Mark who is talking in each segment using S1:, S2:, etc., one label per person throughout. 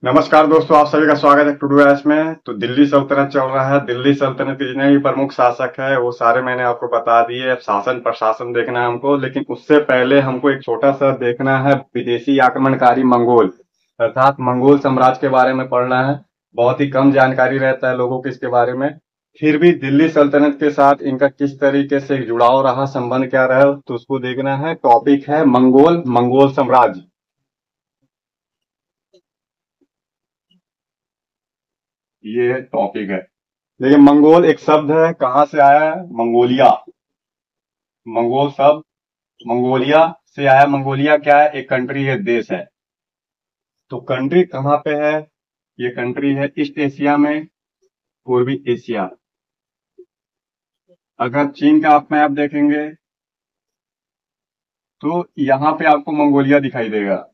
S1: नमस्कार दोस्तों, आप सभी का स्वागत है टुडू एस में। तो दिल्ली सल्तनत चल रहा है। दिल्ली सल्तनत के जितने भी प्रमुख शासक है वो सारे मैंने आपको बता दिए। अब शासन प्रशासन देखना है हमको, लेकिन उससे पहले हमको एक छोटा सा देखना है विदेशी आक्रमणकारी मंगोल अर्थात मंगोल साम्राज्य के बारे में पढ़ना है। बहुत ही कम जानकारी रहता है लोगों को इसके बारे में। फिर भी दिल्ली सल्तनत के साथ इनका किस तरीके से जुड़ाव रहा, संबंध क्या रहा, तो उसको देखना है। टॉपिक है मंगोल मंगोल साम्राज्य। ये टॉपिक है। देखिए, मंगोल एक शब्द है, कहाँ से आया है? मंगोलिया। मंगोल शब्द मंगोलिया से आया। मंगोलिया क्या है? एक कंट्री है, देश है। तो कंट्री कहाँ पे है? ये कंट्री है ईस्ट एशिया में, पूर्वी एशिया। अगर चीन का आप मैप देखेंगे तो यहाँ पे आपको मंगोलिया दिखाई देगा।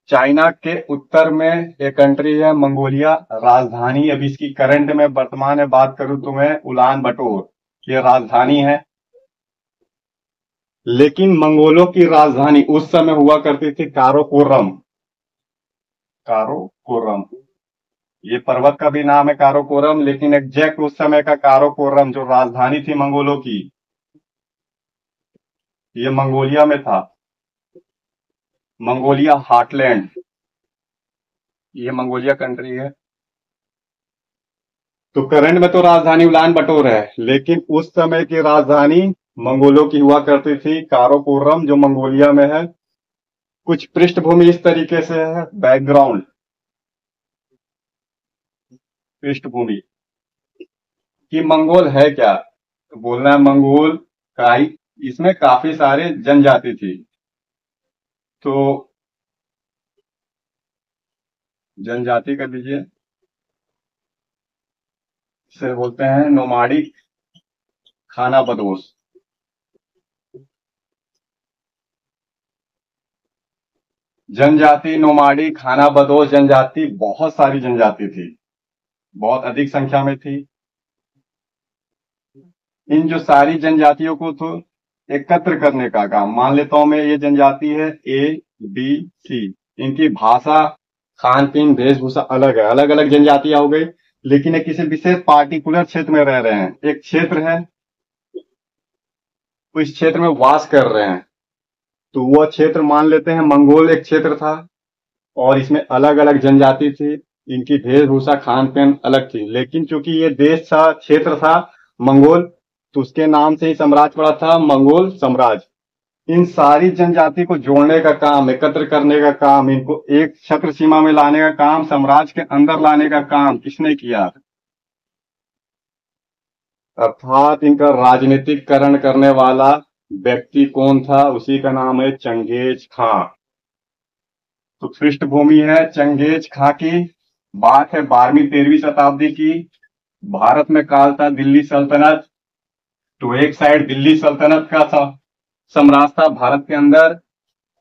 S1: चाइना के उत्तर में एक कंट्री है मंगोलिया। राजधानी अभी इसकी करंट में वर्तमान में बात करूं तो मैं उलान बटोर ये राजधानी है। लेकिन मंगोलों की राजधानी उस समय हुआ करती थी कारोकोरम। कारोकोरम, ये पर्वत का भी नाम है कारोकोरम, लेकिन एग्जैक्ट उस समय का कारोकोरम जो राजधानी थी मंगोलों की, ये मंगोलिया में था। मंगोलिया हार्टलैंड, ये मंगोलिया कंट्री है। तो करंट में तो राजधानी उलान बटोर है, लेकिन उस समय की राजधानी मंगोलों की हुआ करती थी कारोकोरम, जो मंगोलिया में है। कुछ पृष्ठभूमि इस तरीके से है, बैकग्राउंड, पृष्ठभूमि कि मंगोल है क्या। तो बोलना है मंगोल का ही, इसमें काफी सारे जनजाति थी। तो जनजाति कर लीजिए, इसे बोलते हैं नोमाडिक खाना बदोश। जनजाति नोमाडी खाना बदोश जनजाति, बहुत सारी जनजाति थी, बहुत अधिक संख्या में थी। इन जो सारी जनजातियों को तो एकत्र करने का काम, मान लेता हूं मैं ये जनजाति है ए बी सी, इनकी भाषा खान पीन वेशभूषा अलग है, अलग अलग जनजातियां हो गई, लेकिन ये किसी विशेष पार्टिकुलर क्षेत्र में रह रहे हैं। एक क्षेत्र है, वो इस क्षेत्र में वास कर रहे हैं। तो वह क्षेत्र मान लेते हैं मंगोल एक क्षेत्र था, और इसमें अलग अलग जनजाति थी। इनकी वेशभूषा खान पीन अलग थी, लेकिन चूंकि ये देश था, क्षेत्र था मंगोल, तो उसके नाम से ही साम्राज्य पड़ा था मंगोल साम्राज्य। इन सारी जनजाति को जोड़ने का काम, एकत्र करने का काम, इनको एक छत्र सीमा में लाने का काम, साम्राज्य के अंदर लाने का काम किसने किया? अर्थात इनका राजनीतिकरण करने वाला व्यक्ति कौन था? उसी का नाम है चंगेज खां। तो पृष्ठभूमि है चंगेज खां की। बात है 12वीं 13वीं शताब्दी की। भारत में काल था दिल्ली सल्तनत। तो एक साइड दिल्ली सल्तनत का साम्राज्य था भारत के अंदर,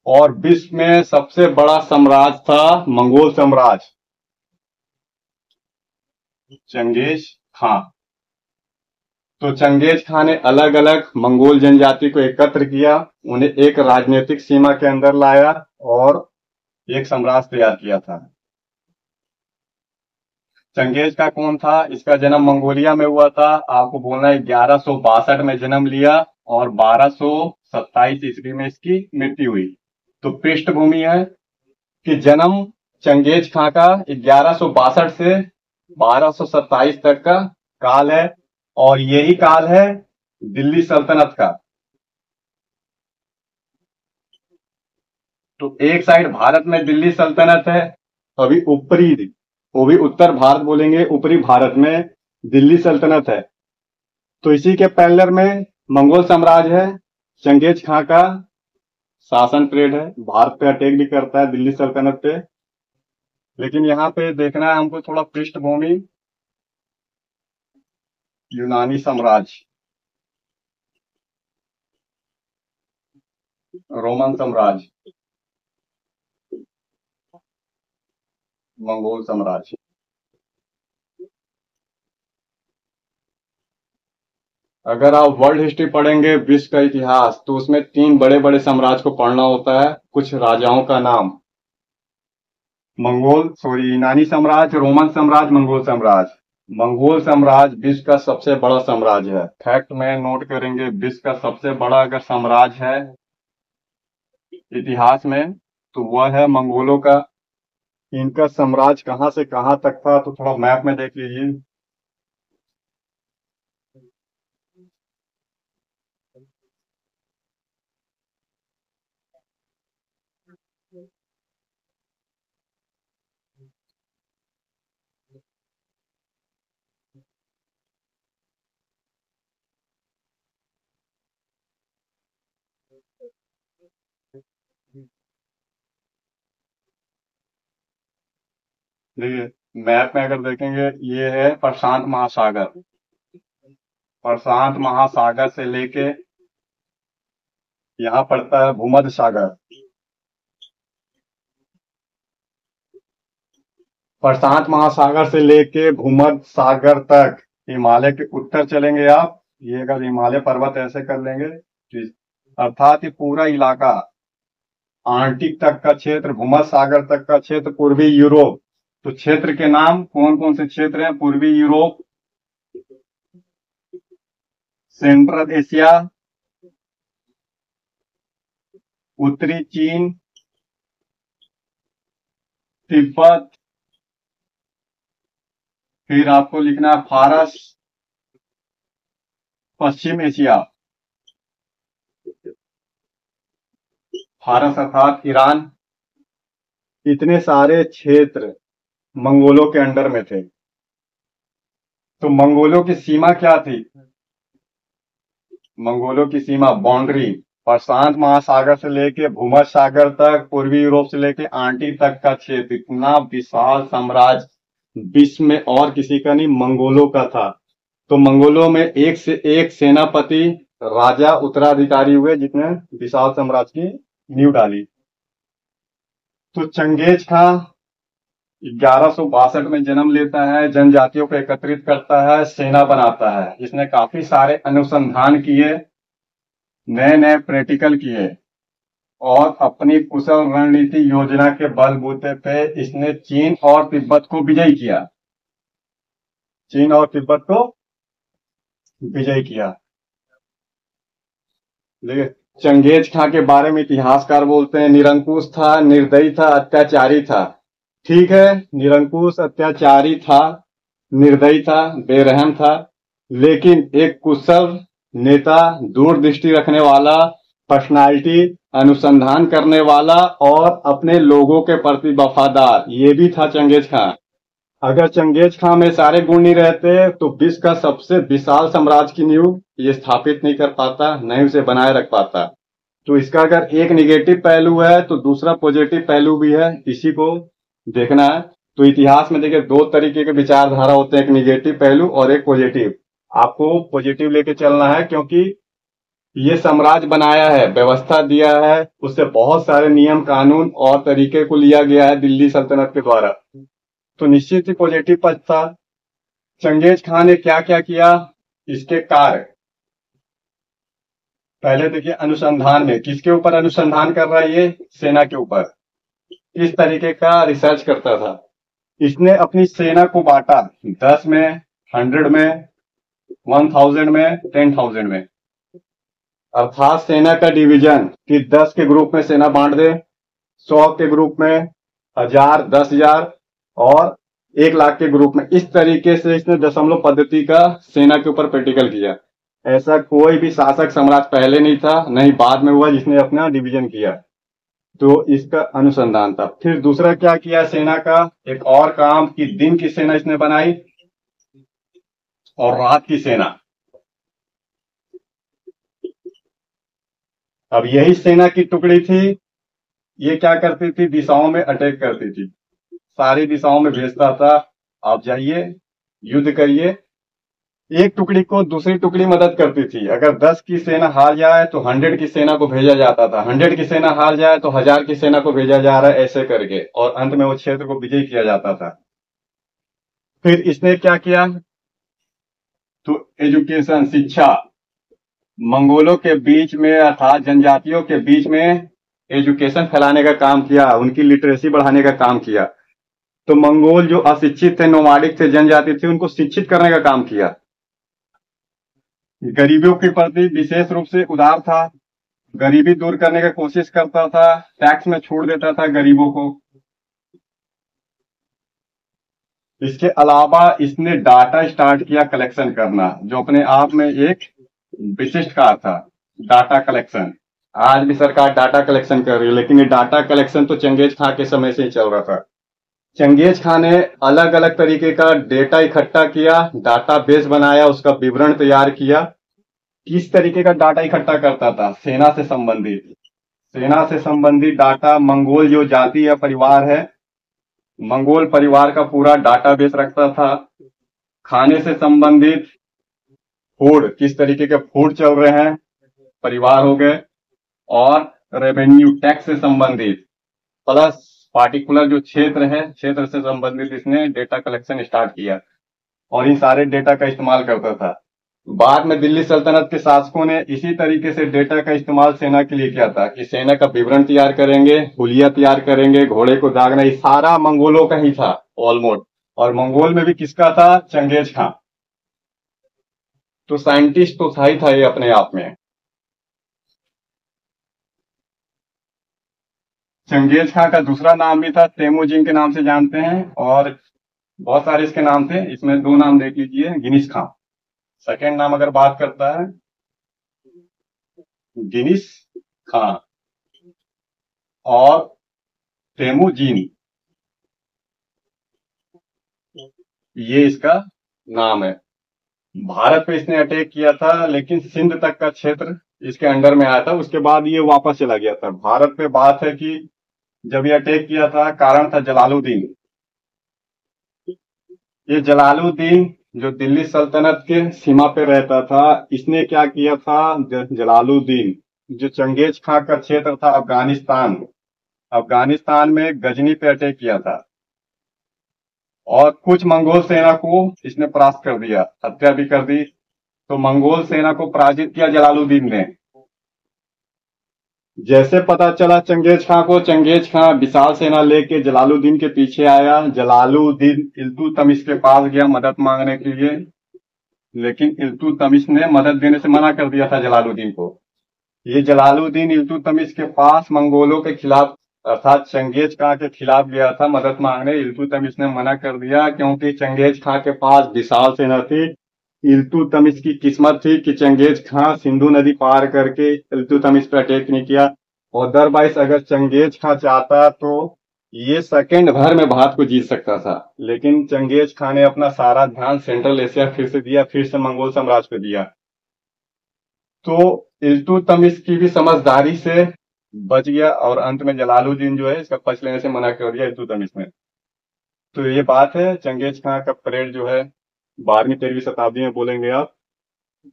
S1: और विश्व में सबसे बड़ा साम्राज्य था मंगोल साम्राज्य, चंगेज खां। तो चंगेज खां ने अलग अलग मंगोल जनजाति को एकत्र किया, उन्हें एक राजनीतिक सीमा के अंदर लाया और एक साम्राज्य तैयार किया था। चंगेज का कौन था? इसका जन्म मंगोलिया में हुआ था। आपको बोलना है 1162 में जन्म लिया और 1227 ईस्वी में इसकी मृत्यु हुई। तो पृष्ठभूमि है कि जन्म चंगेज खां का 1162 से 1227 तक का काल है, और यही काल है दिल्ली सल्तनत का। तो एक साइड भारत में दिल्ली सल्तनत है, अभी ऊपरी, वो भी उत्तर भारत बोलेंगे, ऊपरी भारत में दिल्ली सल्तनत है। तो इसी के पैरेलल में मंगोल साम्राज्य है। चंगेज खां का शासन पीरियड है, भारत पे अटैक भी करता है दिल्ली सल्तनत पे। लेकिन यहाँ पे देखना है हमको थोड़ा पृष्ठभूमि, यूनानी साम्राज्य, रोमन साम्राज्य, मंगोल साम्राज्य। अगर आप वर्ल्ड हिस्ट्री पढ़ेंगे, विश्व का इतिहास, तो उसमें 3 बड़े बड़े साम्राज्य को पढ़ना होता है, कुछ राजाओं का नाम। यूनानी साम्राज्य, रोमन साम्राज्य, मंगोल साम्राज्य। मंगोल साम्राज्य विश्व का सबसे बड़ा साम्राज्य है। फैक्ट में नोट करेंगे, विश्व का सबसे बड़ा अगर साम्राज्य है इतिहास में तो वह है मंगोलों का। इनका साम्राज्य कहां से कहां तक था तो थोड़ा मैप में देख लीजिए। देखिए, मैप में अगर देखेंगे ये है प्रशांत महासागर। प्रशांत महासागर से लेके यहाँ पड़ता है भूमध्य सागर। प्रशांत महासागर से लेके भूमध्य सागर तक हिमालय के उत्तर चलेंगे आप, ये अगर हिमालय पर्वत ऐसे कर लेंगे तो अर्थात ये पूरा इलाका आर्कटिक तक का क्षेत्र, भूमध्य सागर तक का क्षेत्र, पूर्वी यूरोप। तो क्षेत्र के नाम कौन कौन से क्षेत्र हैं? पूर्वी यूरोप, सेंट्रल एशिया, उत्तरी चीन, तिब्बत, फिर आपको लिखना है फारस, पश्चिम एशिया। फारस अर्थात ईरान। इतने सारे क्षेत्र मंगोलों के अंडर में थे। तो मंगोलों की सीमा क्या थी? मंगोलों की सीमा बाउंड्री प्रशांत महासागर से लेके भूमध्य सागर तक, पूर्वी यूरोप से लेके आर्कटिक तक का क्षेत्र। इतना विशाल साम्राज्य विश्व में और किसी का नहीं, मंगोलों का था। तो मंगोलों में एक से एक सेनापति, राजा, उत्तराधिकारी हुए जिसने विशाल साम्राज्य की नींव डाली। तो चंगेज खां 1162 में जन्म लेता है, जनजातियों को एकत्रित करता है, सेना बनाता है। इसने काफी सारे अनुसंधान किए, नए नए प्रैक्टिकल किए और अपनी कुशल रणनीति योजना के बलबूते पे इसने चीन और तिब्बत को विजयी किया। चीन और तिब्बत को विजय किया। देखिए, चंगेज खां के बारे में इतिहासकार बोलते हैं निरंकुश था, निर्दयी था, अत्याचारी था। ठीक है, निरंकुश, अत्याचारी था, निर्दयी था, बेरहम था, लेकिन एक कुशल नेता, दूरदृष्टि रखने वाला, पर्सनालिटी, अनुसंधान करने वाला और अपने लोगों के प्रति वफादार, ये भी था चंगेज खां। अगर चंगेज खां में सारे गुण नहीं रहते तो विश्व का सबसे विशाल साम्राज्य की नींव ये स्थापित नहीं कर पाता, नहीं उसे बनाए रख पाता। तो इसका अगर एक निगेटिव पहलू है तो दूसरा पॉजिटिव पहलू भी है, इसी को देखना है। तो इतिहास में देखिए दो तरीके के विचारधारा होते हैं, एक निगेटिव पहलू और एक पॉजिटिव। आपको पॉजिटिव लेके चलना है क्योंकि ये साम्राज्य बनाया है, व्यवस्था दिया है, उससे बहुत सारे नियम कानून और तरीके को लिया गया है दिल्ली सल्तनत के द्वारा। तो निश्चित ही पॉजिटिव पक्ष था। चंगेज खां ने क्या क्या किया, इसके कार्य पहले देखिए। अनुसंधान में किसके ऊपर अनुसंधान कर रहा है? ये सेना के ऊपर। इस तरीके का रिसर्च करता था। इसने अपनी सेना को बांटा 10 में, 100 में, 1000 में, 10,000 में। अर्थात सेना का डिवीजन कि 10 के ग्रुप में सेना बांट दे, 100 के ग्रुप में, 1000, 10,000 और 1,00,000 के ग्रुप में। इस तरीके से इसने दशमलव पद्धति का सेना के ऊपर प्रैक्टिकल किया। ऐसा कोई भी शासक साम्राज्य पहले नहीं था, नहीं बाद में हुआ जिसने अपना डिवीजन किया। तो इसका अनुसंधान था। फिर दूसरा क्या किया सेना का, एक और काम कि दिन की सेना इसने बनाई और रात की सेना। अब यही सेना की टुकड़ी थी, ये क्या करती थी? दिशाओं में अटैक करती थी, सारी दिशाओं में भेजता था, आप जाइए युद्ध करिए। एक टुकड़ी को दूसरी टुकड़ी मदद करती थी। अगर 10 की सेना हार जाए तो 100 की सेना को भेजा जाता था, 100 की सेना हार जाए तो 1000 की सेना को भेजा जा रहा है, ऐसे करके, और अंत में वो क्षेत्र को विजयी किया जाता था। फिर इसने क्या किया? तो एजुकेशन, शिक्षा, मंगोलों के बीच में अर्थात जनजातियों के बीच में एजुकेशन फैलाने का काम किया, उनकी लिटरेसी बढ़ाने का काम किया। तो मंगोल जो अशिक्षित थे, नोमाडिक थे, जनजाति थे, उनको शिक्षित करने का काम किया। गरीबों के प्रति विशेष रूप से उदार था, गरीबी दूर करने की कोशिश करता था, टैक्स में छूट देता था गरीबों को। इसके अलावा इसने डाटा स्टार्ट किया कलेक्शन करना, जो अपने आप में एक विशिष्ट कार्य था, डाटा कलेक्शन। आज भी सरकार डाटा कलेक्शन कर रही है, लेकिन ये डाटा कलेक्शन तो चंगेज खां के समय से ही चल रहा था। चंगेज खां ने अलग अलग तरीके का डेटा इकट्ठा किया, डाटा बेस बनाया, उसका विवरण तैयार किया। किस तरीके का डाटा इकट्ठा करता था? सेना से संबंधित डाटा। मंगोल जो जाति या परिवार है, मंगोल परिवार का पूरा डाटाबेस रखता था। खाने से संबंधित फूड, किस तरीके के फूड चल रहे हैं, परिवार हो गए। और रेवेन्यू, टैक्स से संबंधित, प्लस पार्टिकुलर जो क्षेत्र है, क्षेत्र से संबंधित इसने डेटा कलेक्शन स्टार्ट किया और इन सारे डेटा का इस्तेमाल करता था। बाद में दिल्ली सल्तनत के शासकों ने इसी तरीके से डेटा का इस्तेमाल सेना के लिए किया था कि सेना का विवरण तैयार करेंगे, हुलिया तैयार करेंगे, घोड़े को दागना, ये सारा मंगोलों का ही था ऑलमोस्ट। और मंगोल में भी किसका था? चंगेज खां। तो साइंटिस्ट तो था ही था ये अपने आप में। चंगेज खां का दूसरा नाम भी था, तेमुजिन के नाम से जानते हैं, और बहुत सारे इसके नाम थे, इसमें दो नाम देख लीजिए। गिनिस खां सेकेंड नाम अगर बात करता है, गिनिस खां और तेमुजिन, ये इसका नाम है। भारत पे इसने अटैक किया था, लेकिन सिंध तक का क्षेत्र इसके अंडर में आया था, उसके बाद ये वापस चला गया था। भारत पे बात है कि जब ये अटैक किया था, कारण था जलालुद्दीन। ये जलालुद्दीन जो दिल्ली सल्तनत के सीमा पे रहता था, इसने क्या किया था? जलालुद्दीन जो चंगेज खां का क्षेत्र था अफगानिस्तान, अफगानिस्तान में गजनी पे अटैक किया था और कुछ मंगोल सेना को इसने परास्त कर दिया, हत्या भी कर दी। तो मंगोल सेना को पराजित किया जलालुद्दीन ने। जैसे पता चला चंगेज खां को, चंगेज खां विशाल सेना लेके जलालुद्दीन के पीछे आया। जलालुद्दीन इल्तुतमिश के पास गया मदद मांगने के लिए, लेकिन इल्तुतमिश ने मदद देने से मना कर दिया था जलालुद्दीन को। ये जलालुद्दीन इल्तुतमिश के पास मंगोलों के खिलाफ अर्थात चंगेज खां के खिलाफ गया था मदद मांगने। इल्तुतमिश ने मना कर दिया, क्योंकि चंगेज खां के पास विशाल सेना थी। इल्तुतमिश की किस्मत थी कि चंगेज खां सिंधु नदी पार करके इल्तुतमिश पर अटैक नहीं किया। अदरवाइज अगर चंगेज खां चाहता तो ये सेकंड भर में भारत को जीत सकता था, लेकिन चंगेज खां ने अपना सारा ध्यान सेंट्रल एशिया फिर से दिया, फिर से मंगोल साम्राज्य पे दिया। तो इल्तुतमिश की भी समझदारी से बच गया और अंत में जलालुद्दीन जो है इसका पक्ष लेने से मना कर दिया इल्तुतमिश ने। तो ये बात है, चंगेज खां का परेड जो है 12वीं 13वीं शताब्दी में बोलेंगे आप।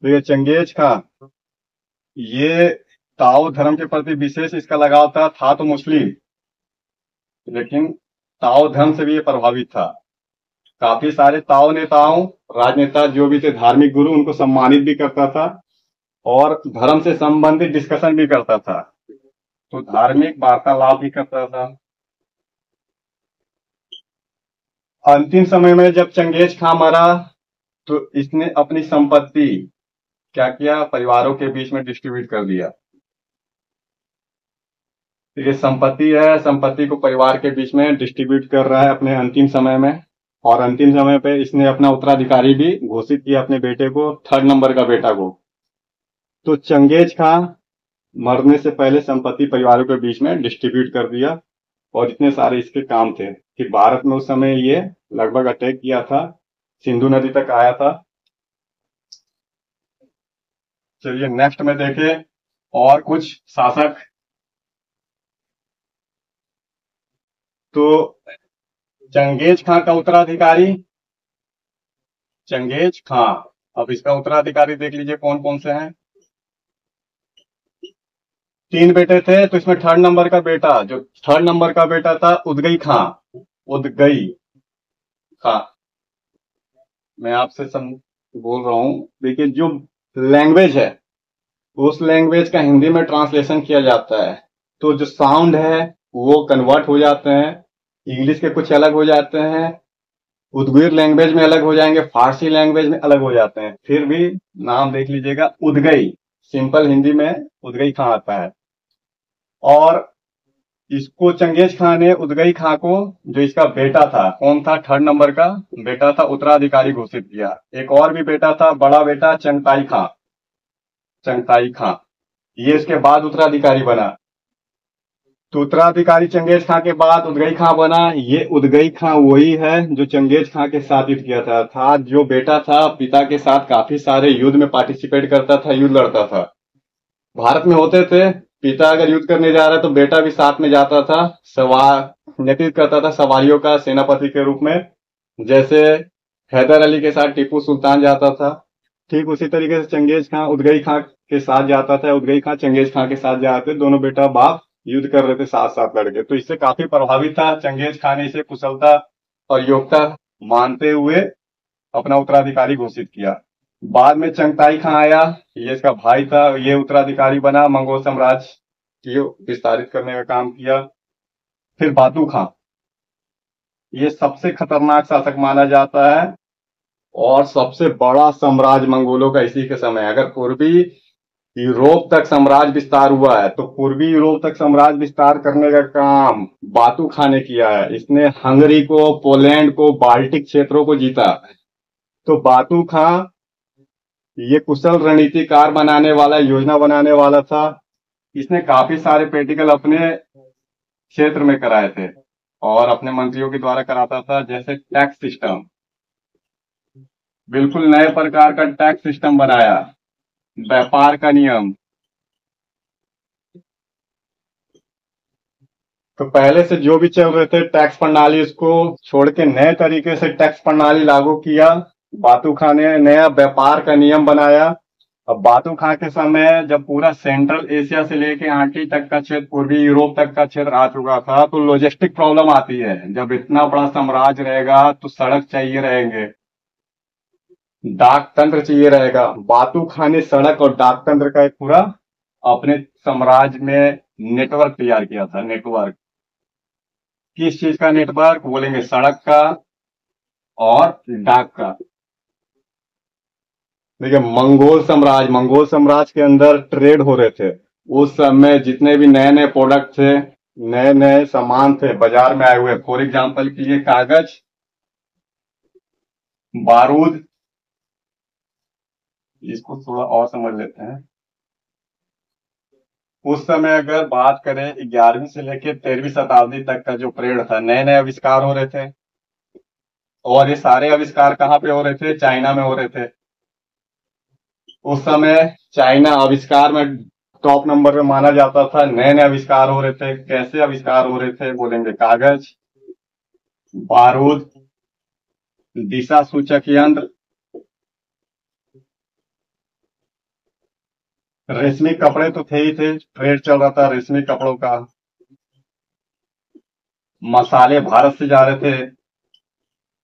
S1: तो ये चंगेज खां, ये ताओ धर्म के प्रति विशेष इसका लगाव था तो मुस्लिम, लेकिन ताओ धर्म से भी ये प्रभावित था। काफी सारे ताओ नेताओं, राजनेता जो भी थे, धार्मिक गुरु, उनको सम्मानित भी करता था और धर्म से संबंधित डिस्कशन भी करता था, तो धार्मिक वार्तालाप भी करता था। अंतिम समय में जब चंगेज खां मरा तो इसने अपनी संपत्ति क्या किया? परिवारों के बीच में डिस्ट्रीब्यूट कर दिया। ये संपत्ति है, संपत्ति को परिवार के बीच में डिस्ट्रीब्यूट कर रहा है अपने अंतिम समय में। और अंतिम समय पे इसने अपना उत्तराधिकारी भी घोषित किया अपने बेटे को, 3rd नंबर का बेटा को। तो चंगेज खां मरने से पहले संपत्ति परिवारों के बीच में डिस्ट्रीब्यूट कर दिया। और इतने सारे इसके काम थे कि भारत में उस समय ये लगभग अटैक किया था, सिंधु नदी तक आया था। चलिए नेक्स्ट में देखें और कुछ शासक। तो चंगेज खां का उत्तराधिकारी, चंगेज खां, अब इसका उत्तराधिकारी देख लीजिए कौन कौन से हैं। 3 बेटे थे, तो इसमें 3rd नंबर का बेटा, जो 3rd नंबर का बेटा था उदगई खां, उदगई खां। मैं आपसे बोल रहा हूं, देखिए जो लैंग्वेज है उस लैंग्वेज का हिंदी में ट्रांसलेशन किया जाता है, तो जो साउंड है वो कन्वर्ट हो जाते हैं इंग्लिश के कुछ अलग हो जाते हैं, उदगिर लैंग्वेज में अलग हो जाएंगे, फारसी लैंग्वेज में अलग हो जाते हैं। फिर भी नाम देख लीजिएगा, उदगई, सिंपल हिंदी में उदगई खां आता है। और इसको चंगेज खां ने, उदगई खां को, जो इसका बेटा था, कौन था, थर्ड नंबर का बेटा था, उत्तराधिकारी घोषित किया। एक और भी बेटा था, बड़ा बेटा चंगताई खां, चंगताई खां, ये इसके बाद उत्तराधिकारी बना। तो उत्तराधिकारी चंगेज खां के बाद उदगई खां बना। ये उदगई खां वही है जो चंगेज खां के साथ युद्ध किया था। जो बेटा था, पिता के साथ काफी सारे युद्ध में पार्टिसिपेट करता था, युद्ध लड़ता था। भारत में होते थे, पिता अगर युद्ध करने जा रहा है तो बेटा भी साथ में जाता था, सवार नेतृत्व करता था सवारियों का, सेनापति के रूप में। जैसे हैदर अली के साथ टीपू सुल्तान जाता था, ठीक उसी तरीके से चंगेज खां उदगई खां के साथ जाता था, उदगई खां चंगेज खां के साथ जाते, दोनों बेटा बाप युद्ध कर रहे थे साथ साथ लड़के। तो इससे काफी प्रभावित था चंगेज खां ने, इसे कुशलता और योग्यता मानते हुए अपना उत्तराधिकारी घोषित किया। बाद में चंगताई खां आया, ये इसका भाई था, ये उत्तराधिकारी बना, मंगोल साम्राज्य की विस्तारित करने का काम किया। फिर बातू खां, ये सबसे खतरनाक शासक माना जाता है और सबसे बड़ा साम्राज्य मंगोलों का इसी के समय। अगर पूर्वी यूरोप तक साम्राज्य विस्तार हुआ है तो पूर्वी यूरोप तक साम्राज्य विस्तार करने का काम बातू खां ने किया है। इसने हंगरी को, पोलैंड को, बाल्टिक क्षेत्रों को जीता। तो बातू खां ये कुशल रणनीतिकार बनाने वाला, योजना बनाने वाला था। इसने काफी सारे प्रैक्टिकल अपने क्षेत्र में कराए थे और अपने मंत्रियों के द्वारा कराता था। जैसे टैक्स सिस्टम, बिल्कुल नए प्रकार का टैक्स सिस्टम बनाया। व्यापार का नियम, तो पहले से जो भी चल रहे थे टैक्स प्रणाली, उसको छोड़ के नए तरीके से टैक्स प्रणाली लागू किया। बातू खां ने नया व्यापार का नियम बनाया। अब बातू खां के समय जब पूरा सेंट्रल एशिया से लेके आंटी तक का क्षेत्र, पूर्वी यूरोप तक का क्षेत्र आ चुका था, तो लॉजिस्टिक प्रॉब्लम आती है। जब इतना बड़ा साम्राज्य रहेगा तो सड़क चाहिए रहेंगे, डाक तंत्र चाहिए रहेगा। बातू खां ने सड़क और डाक तंत्र का एक पूरा अपने साम्राज्य में नेटवर्क तैयार किया था। नेटवर्क, किस चीज का नेटवर्क बोलेंगे, सड़क का और डाक का। देखिए, मंगोल साम्राज्य के अंदर ट्रेड हो रहे थे। उस समय जितने भी नए नए प्रोडक्ट थे, नए नए सामान थे बाजार में आए हुए, फॉर एग्जाम्पल के लिए कागज, बारूद, इसको थोड़ा और समझ लेते हैं। उस समय अगर बात करें 11वीं से लेकर 13वीं शताब्दी तक का जो पीरियड था, नए नए आविष्कार हो रहे थे। और ये सारे आविष्कार कहाँ पे हो रहे थे, चाइना में हो रहे थे। उस समय चाइना आविष्कार में टॉप नंबर पे माना जाता था। नए नए आविष्कार हो रहे थे। कैसे आविष्कार हो रहे थे बोलेंगे, कागज, बारूद, दिशा सूचक यंत्र, रेशमी कपड़े तो थे ही थे, ट्रेड चल रहा था रेशमी कपड़ों का। मसाले भारत से जा रहे थे,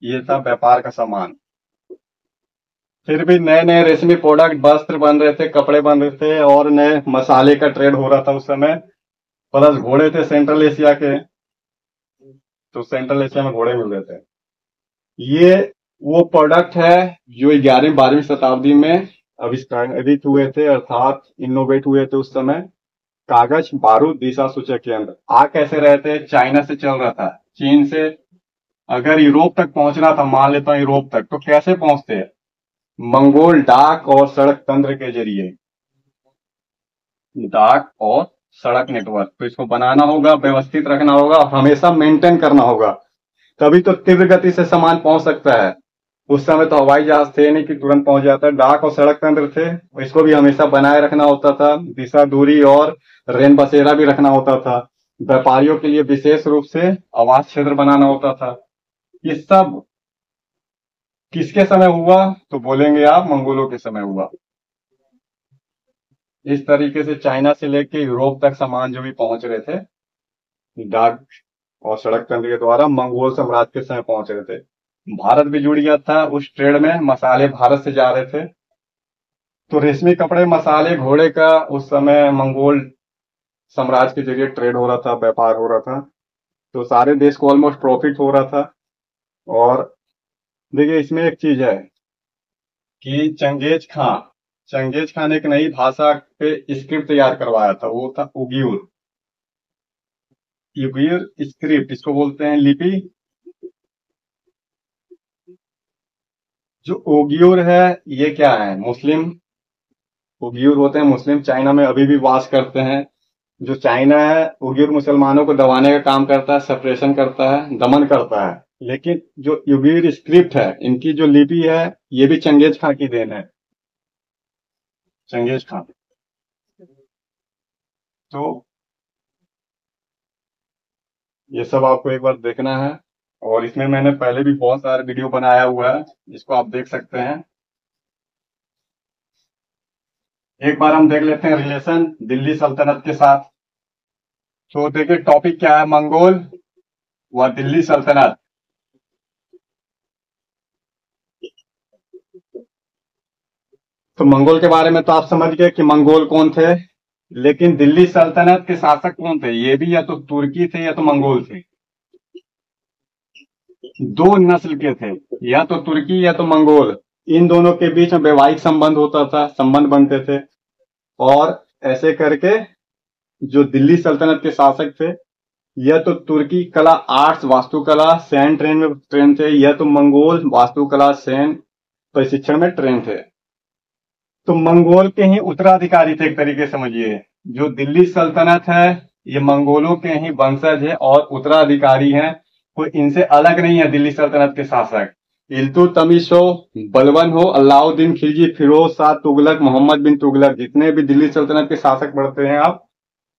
S1: ये सब व्यापार का सामान। फिर भी नए नए रेशमी प्रोडक्ट, वस्त्र बन रहे थे, कपड़े बन रहे थे और नए मसाले का ट्रेड हो रहा था उस समय। प्लस घोड़े थे सेंट्रल एशिया के, तो सेंट्रल एशिया में घोड़े मिल रहे थे। ये वो प्रोडक्ट है जो 11वीं 12वीं शताब्दी में आविष्कारित हुए थे, अर्थात इनोवेट हुए थे उस समय। कागज, बारूद, दिशा सूचक यंत्र। आ कैसे रहे थे, चाइना से चल रहा था, चीन से। अगर यूरोप तक पहुंचना था, मान लेता हूं यूरोप तक, तो कैसे पहुंचते, मंगोल डाक और सड़क तंत्र के जरिए। डाक और सड़क नेटवर्क, तो इसको बनाना होगा, व्यवस्थित रखना होगा, हमेशा मेंटेन करना होगा, तभी तो तीव्र गति से सामान पहुंच सकता है। उस समय तो हवाई जहाज थे नहीं कि तुरंत पहुंच जाता। डाक और सड़क तंत्र थे, इसको भी हमेशा बनाए रखना होता था। दिशा, दूरी और रेन बसेरा भी रखना होता था। व्यापारियों के लिए विशेष रूप से आवास क्षेत्र बनाना होता था। ये सब किसके समय हुआ, तो बोलेंगे आप मंगोलों के समय हुआ। इस तरीके से चाइना से लेके यूरोप तक सामान जो भी पहुंच रहे थे, डाक और सड़क तंत्र के द्वारा मंगोल साम्राज्य के समय पहुंच रहे थे। भारत भी जुड़ गया था उस ट्रेड में, मसाले भारत से जा रहे थे। तो रेशमी कपड़े, मसाले, घोड़े का उस समय मंगोल साम्राज्य के जरिए ट्रेड हो रहा था, व्यापार हो रहा था। तो सारे देश को ऑलमोस्ट प्रॉफिट हो रहा था। और देखिए इसमें एक चीज है कि चंगेज खान एक नई भाषा पे स्क्रिप्ट तैयार करवाया था, वो था उगियुर। उगियुर स्क्रिप्ट, इसको बोलते हैं लिपि। जो उगियुर है, ये क्या है, मुस्लिम उगियुर होते हैं, मुस्लिम चाइना में अभी भी वास करते हैं। जो चाइना है, उगियुर मुसलमानों को दबाने का काम करता है, सप्रेशन करता है, दमन करता है। लेकिन जो उगियुर स्क्रिप्ट है, इनकी जो लिपि है, ये भी चंगेज खां की देन है। चंगेज खां। तो ये सब आपको एक बार देखना है। और इसमें मैंने पहले भी बहुत सारे वीडियो बनाया हुआ है, जिसको आप देख सकते हैं। एक बार हम देख लेते हैं रिलेशन दिल्ली सल्तनत के साथ। तो देखिए टॉपिक क्या है, मंगोल व दिल्ली सल्तनत। तो मंगोल के बारे में तो आप समझ गए कि मंगोल कौन थे। लेकिन दिल्ली सल्तनत के शासक कौन थे, ये भी या तो तुर्की थे या तो मंगोल थे। दो नस्ल के थे, या तो तुर्की या तो मंगोल। इन दोनों के बीच में वैवाहिक संबंध होता था, संबंध बनते थे। और ऐसे करके जो दिल्ली सल्तनत के शासक थे, या तो तुर्की कला आर्ट्स वास्तुकला सैन ट्रेन में ट्रेन थे, या तो मंगोल वास्तुकला सैन प्रशिक्षण में ट्रेन थे। तो मंगोल के ही उत्तराधिकारी थे एक तरीके से समझिए। जो दिल्ली सल्तनत है, ये मंगोलों के ही वंशज है और उत्तराधिकारी हैं। कोई इनसे अलग नहीं है दिल्ली सल्तनत के शासक। इल्तुतमिश हो, बलबन हो, अलाउद्दीन खिलजी, फिरोज शाह तुगलक, मोहम्मद बिन तुगलक, जितने भी दिल्ली सल्तनत के शासक पढ़ते हैं आप,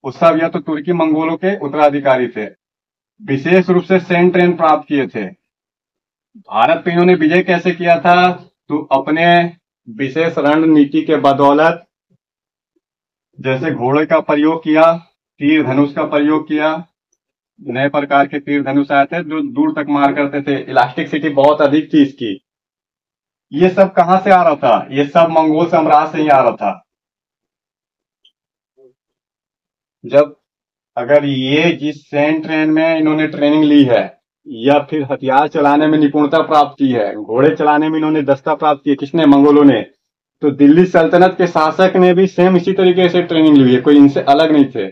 S1: वो सब या तो तुर्की मंगोलों के उत्तराधिकारी थे। विशेष रूप से सैन ट्रेन प्राप्त किए थे। भारत पे इन्होंने विजय कैसे किया था, तो अपने विशेष रणनीति के बदौलत, जैसे घोड़े का प्रयोग किया, तीर धनुष का प्रयोग किया। नए प्रकार के तीर धनुष आए थे जो दूर तक मार करते थे, इलास्टिसिटी बहुत अधिक थी इसकी। ये सब कहां से आ रहा था, ये सब मंगोल साम्राज्य से ही आ रहा था। जब अगर ये जिस सैन ट्रेन में इन्होंने ट्रेनिंग ली है, या फिर हथियार चलाने में निपुणता प्राप्त की है, घोड़े चलाने में इन्होंने दस्ता प्राप्त की है, किसने, मंगोलों ने। तो दिल्ली सल्तनत के शासक ने भी सेम इसी तरीके से ट्रेनिंग ली है, कोई इनसे अलग नहीं थे।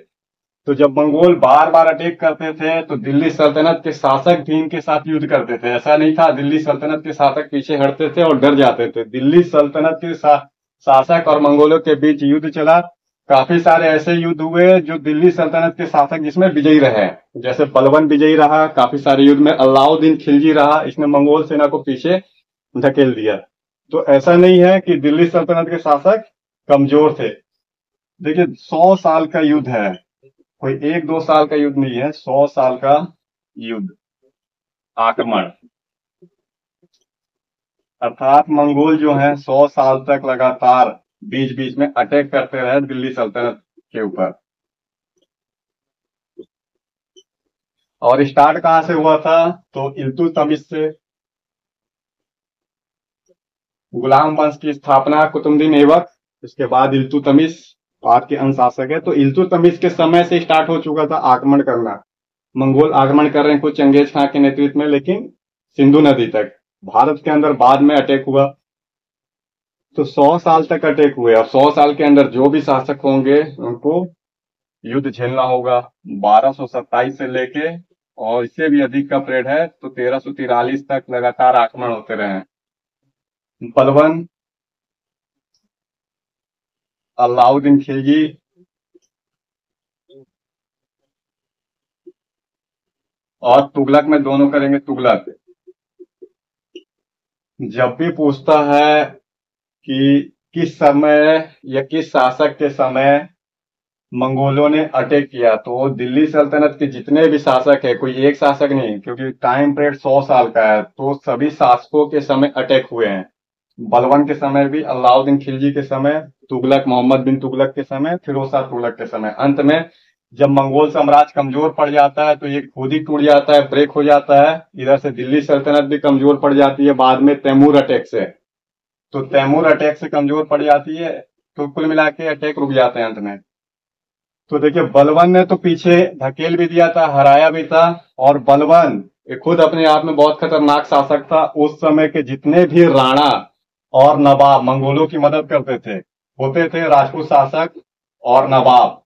S1: तो जब मंगोल बार बार अटैक करते थे, तो दिल्ली सल्तनत के शासक भी इनके साथ युद्ध करते थे। ऐसा नहीं था दिल्ली सल्तनत के शासक पीछे हटते थे और डर जाते थे। दिल्ली सल्तनत के शासक और मंगोलों के बीच युद्ध चला। काफी सारे ऐसे युद्ध हुए जो दिल्ली सल्तनत के शासक जिसमें विजयी रहे। जैसे बलबन विजयी रहा काफी सारे युद्ध में, अलाउद्दीन खिलजी रहा, इसने मंगोल सेना को पीछे धकेल दिया। तो ऐसा नहीं है कि दिल्ली सल्तनत के शासक कमजोर थे। देखिए 100 साल का युद्ध है, कोई 1-2 साल का युद्ध नहीं है, 100 साल का युद्ध, आक्रमण। अर्थात मंगोल जो है 100 साल तक लगातार बीच बीच में अटैक करते रहे दिल्ली सल्तनत के ऊपर। और स्टार्ट कहां से हुआ था, तो इल्तुतमिश से। गुलाम वंश की स्थापना कुतुबुद्दीन ऐबक, इसके बाद इल्तुतमिश बाद के अनुशासक है। तो इल्तुतमिश के समय से स्टार्ट हो चुका था आक्रमण करना। मंगोल आक्रमण कर रहे हैं कुछ चंगेज खां के नेतृत्व में, लेकिन सिंधु नदी तक। भारत के अंदर बाद में अटैक हुआ। तो 100 साल तक अटैक हुए, और 100 साल के अंदर जो भी शासक होंगे उनको युद्ध झेलना होगा। 1227 से लेके, और इससे भी अधिक का पीरियड है, तो 1343 तक लगातार आक्रमण होते रहे। बलबन, अलाउद्दीन खिलजी, और तुगलक में दोनों करेंगे तुगलक। जब भी पूछता है कि किस समय या किस शासक के समय मंगोलों ने अटैक किया, तो दिल्ली सल्तनत के जितने भी शासक है, कोई एक शासक नहीं, क्योंकि टाइम पीरियड 100 साल का है, तो सभी शासकों के समय अटैक हुए हैं। बलबन के समय भी, अलाउद्दीन खिलजी के समय, तुगलक मोहम्मद बिन तुगलक के समय, फिरोज शाह तुगलक के समय। अंत में जब मंगोल साम्राज्य कमजोर पड़ जाता है, तो ये खुद ही टूट जाता है, ब्रेक हो जाता है। इधर से दिल्ली सल्तनत भी कमजोर पड़ जाती है बाद में तैमूर अटैक से। तो तैमूर अटैक से कमजोर पड़ जाती है, तो कुल मिला के अटैक रुक जाते हैं अंत में। तो देखिए, बलवन ने तो पीछे धकेल भी दिया था, हराया भी था। और बलवन ये खुद अपने आप में बहुत खतरनाक शासक था। उस समय के जितने भी राणा और नवाब मंगोलों की मदद करते थे, होते थे राजपूत शासक और नवाब।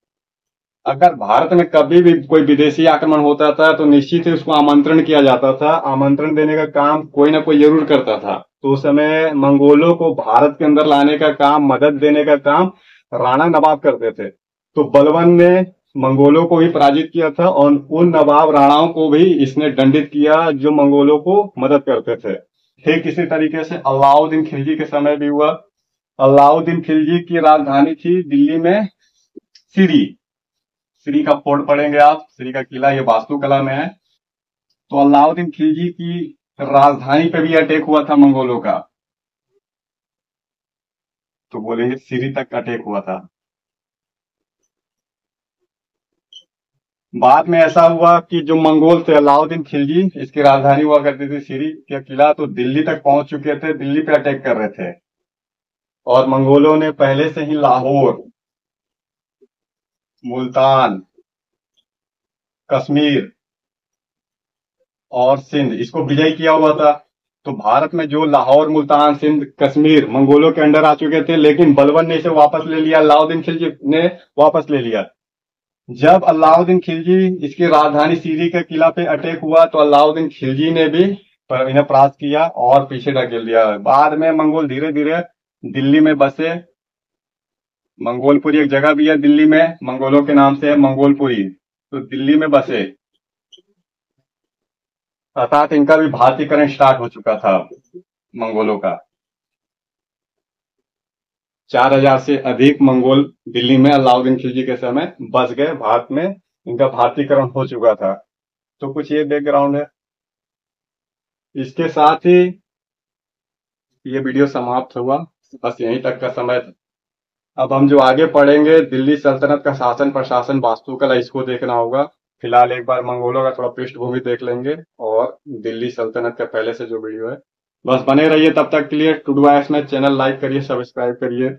S1: अगर भारत में कभी भी कोई विदेशी आक्रमण होता था तो निश्चित ही उसको आमंत्रण किया जाता था। आमंत्रण देने का काम कोई ना कोई जरूर करता था। तो उस समय मंगोलों को भारत के अंदर लाने का काम, मदद देने का काम राणा नवाब करते थे। तो बलवन ने मंगोलों को भी पराजित किया था और उन नवाब राणाओं को भी इसने दंडित किया जो मंगोलों को मदद करते थे। ठीक इसी तरीके से अलाउद्दीन खिलजी के समय भी हुआ। अलाउद्दीन खिलजी की राजधानी थी दिल्ली में सीरी। श्री का फोर्ट पढ़ेंगे आप, श्री का किला, ये वास्तुकला में है। तो अलाउद्दीन खिलजी की राजधानी पे भी अटैक हुआ था मंगोलों का। तो बोलेंगे श्री तक अटैक हुआ था। बाद में ऐसा हुआ कि जो मंगोल थे, अलाउद्दीन खिलजी, इसकी राजधानी हुआ करती थी श्री का किला, तो दिल्ली तक पहुंच चुके थे, दिल्ली पे अटैक कर रहे थे। और मंगोलों ने पहले से ही लाहौर, मुल्तान, कश्मीर और सिंध इसको विजय किया हुआ था। तो भारत में जो लाहौर, मुल्तान, सिंध, कश्मीर मंगोलों के अंडर आ चुके थे, लेकिन बलवन ने इसे वापस ले लिया, अलाउद्दीन खिलजी ने वापस ले लिया। जब अलाउद्दीन खिलजी इसकी राजधानी सीरी के किला पे अटैक हुआ तो अलाउद्दीन खिलजी ने भी इन्हें परास्त किया और पीछे ढकेल दिया। बाद में मंगोल धीरे धीरे दिल्ली में बसे। मंगोलपुरी एक जगह भी है दिल्ली में, मंगोलों के नाम से है मंगोलपुरी। तो दिल्ली में बसे, अर्थात इनका भी भारतीयकरण स्टार्ट हो चुका था मंगोलों का। 4000 से अधिक मंगोल दिल्ली में अलाउद्दीन खिलजी के समय बस गए। भारत में इनका भारतीयकरण हो चुका था। तो कुछ ये बैकग्राउंड है। इसके साथ ही ये वीडियो समाप्त हुआ, बस यहीं तक का समय था। अब हम जो आगे पढ़ेंगे, दिल्ली सल्तनत का शासन प्रशासन वास्तुकला, इसको देखना होगा। फिलहाल एक बार मंगोलों का थोड़ा पृष्ठभूमि देख लेंगे और दिल्ली सल्तनत का पहले से जो वीडियो है। बस बने रहिए तब तक के लिए। टुडू में चैनल लाइक करिए, सब्सक्राइब करिए।